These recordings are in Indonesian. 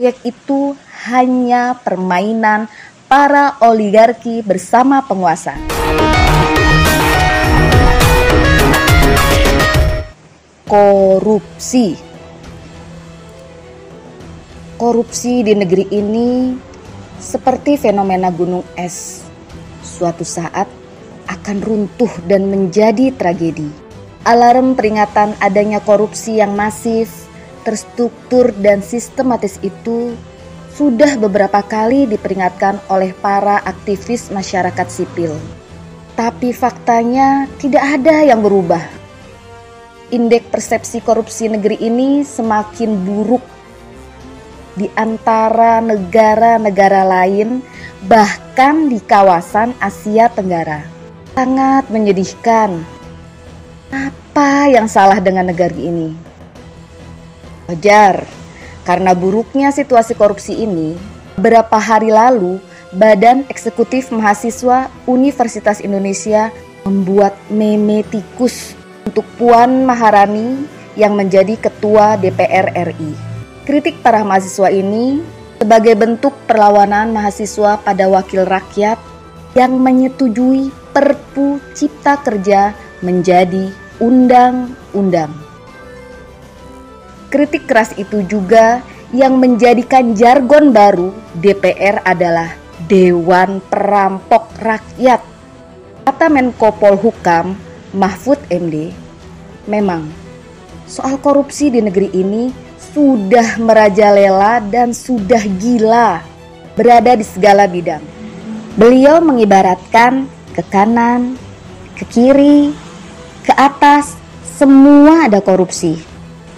Proyek itu hanya permainan para oligarki bersama penguasa. Korupsi. Korupsi di negeri ini seperti fenomena gunung es. Suatu saat akan runtuh dan menjadi tragedi. Alarm peringatan adanya korupsi yang masif, terstruktur dan sistematis itu sudah beberapa kali diperingatkan oleh para aktivis masyarakat sipil. Tapi faktanya tidak ada yang berubah. Indeks persepsi korupsi negeri ini semakin buruk di antara negara-negara lain, bahkan di kawasan Asia Tenggara. Sangat menyedihkan. Apa yang salah dengan negara ini? Wajar, karena buruknya situasi korupsi ini, beberapa hari lalu Badan Eksekutif Mahasiswa Universitas Indonesia membuat meme tikus untuk Puan Maharani yang menjadi Ketua DPR RI. Kritik para mahasiswa ini sebagai bentuk perlawanan mahasiswa pada wakil rakyat yang menyetujui Perpu Cipta Kerja menjadi undang-undang. Kritik keras itu juga yang menjadikan jargon baru DPR adalah Dewan Perampok Rakyat. Kata Menko Polhukam Mahfud MD, memang soal korupsi di negeri ini sudah merajalela dan sudah gila, berada di segala bidang. Beliau mengibaratkan ke kanan, ke kiri, ke atas, semua ada korupsi.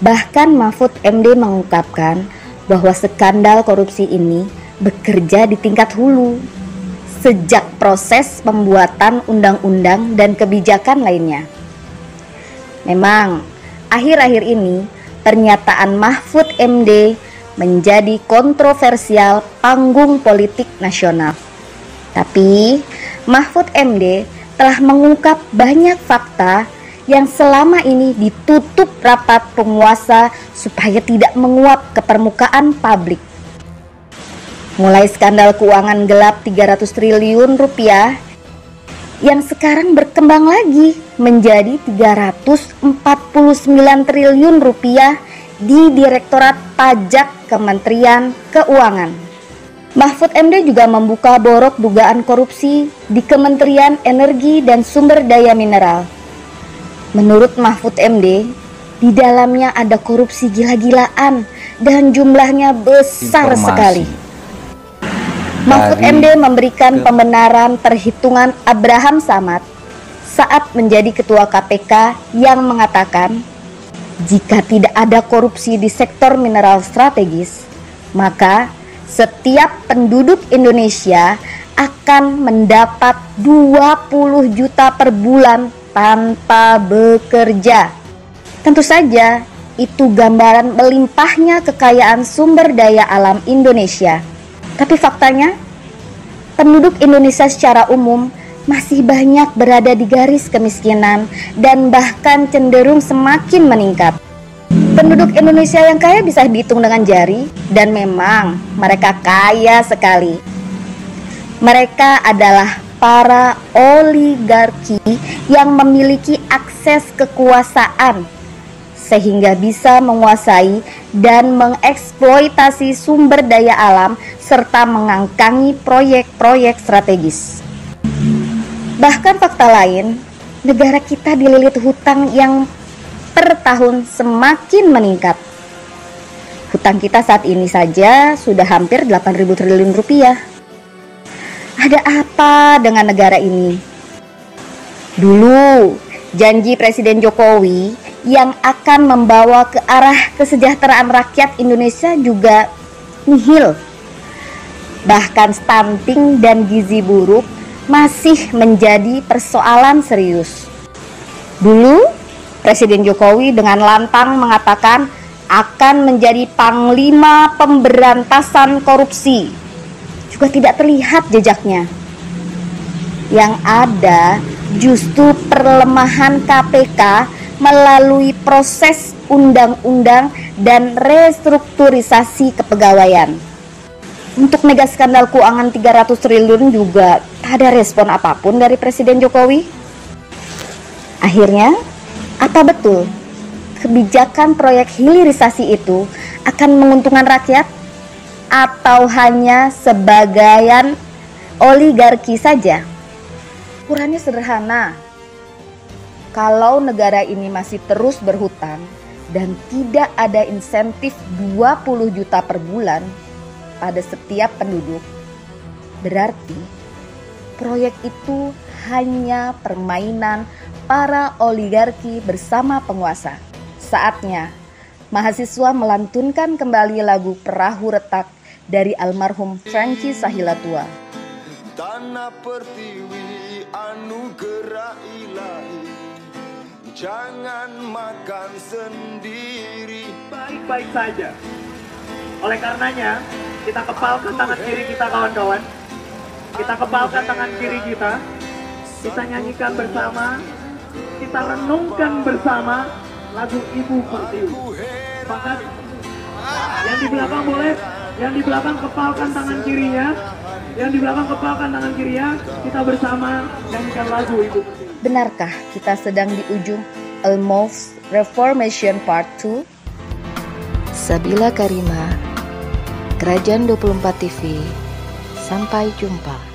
Bahkan Mahfud MD mengungkapkan bahwa skandal korupsi ini bekerja di tingkat hulu, sejak proses pembuatan undang-undang dan kebijakan lainnya. Memang, akhir-akhir ini pernyataan Mahfud MD menjadi kontroversial panggung politik nasional. Tapi, Mahfud MD telah mengungkap banyak fakta yang selama ini ditutup rapat penguasa supaya tidak menguap ke permukaan publik. Mulai skandal keuangan gelap 300 triliun rupiah yang sekarang berkembang lagi menjadi 349 triliun rupiah di Direktorat Pajak Kementerian Keuangan. Mahfud MD juga membuka borok dugaan korupsi di Kementerian Energi dan Sumber Daya Mineral. Menurut Mahfud MD, di dalamnya ada korupsi gila-gilaan dan jumlahnya besar sekali. Mahfud MD memberikan pembenaran perhitungan Abraham Samad saat menjadi Ketua KPK yang mengatakan, jika tidak ada korupsi di sektor mineral strategis, maka setiap penduduk Indonesia akan mendapat 20 juta per bulan tanpa bekerja. Tentu saja itu gambaran melimpahnya kekayaan sumber daya alam Indonesia. Tapi faktanya, penduduk Indonesia secara umum masih banyak berada di garis kemiskinan dan bahkan cenderung semakin meningkat. Penduduk Indonesia yang kaya bisa dihitung dengan jari, dan memang mereka kaya sekali. Mereka adalah para oligarki yang memiliki akses kekuasaan sehingga bisa menguasai dan mengeksploitasi sumber daya alam serta mengangkangi proyek-proyek strategis. Bahkan fakta lain, negara kita dililit hutang yang per tahun semakin meningkat. Hutang kita saat ini saja sudah hampir 8.000 triliun rupiah. Ada apa dengan negara ini? Dulu, janji Presiden Jokowi yang akan membawa ke arah kesejahteraan rakyat Indonesia juga nihil. Bahkan stunting dan gizi buruk masih menjadi persoalan serius. Dulu, Presiden Jokowi dengan lantang mengatakan akan menjadi Panglima Pemberantasan Korupsi. Juga tidak terlihat jejaknya. Yang ada justru perlemahan KPK melalui proses undang-undang dan restrukturisasi kepegawaian. Untuk mega skandal keuangan 300 triliun juga tak ada respon apapun dari Presiden Jokowi. Akhirnya, apa betul kebijakan proyek hilirisasi itu akan menguntungkan rakyat atau hanya sebagian oligarki saja? Ukurannya sederhana. Kalau negara ini masih terus berhutang dan tidak ada insentif 20 juta per bulan pada setiap penduduk, berarti proyek itu hanya permainan para oligarki bersama penguasa. Saatnya mahasiswa melantunkan kembali lagu Perahu Retak dari almarhum Franky Sahilatua. Tanah pertiwi anugerah ilahi, jangan makan sendiri. Baik-baik saja. Oleh karenanya, kita kepalkan tangan kiri kita, kawan-kawan. Kita kepalkan tangan kiri kita. Kita nyanyikan bersama. Kita renungkan bersama lagu Ibu Pertiwi. Sepakat? Yang di belakang boleh. Yang di belakang kepalkan tangan kirinya. Yang di belakang kepalkan tangan kirinya. Kita bersama nyanyikan lagu Ibu Pertiwi. Benarkah kita sedang di ujung Almost Reformation Part 2? Sabila Karima, Kerajaan 24 TV. Sampai jumpa.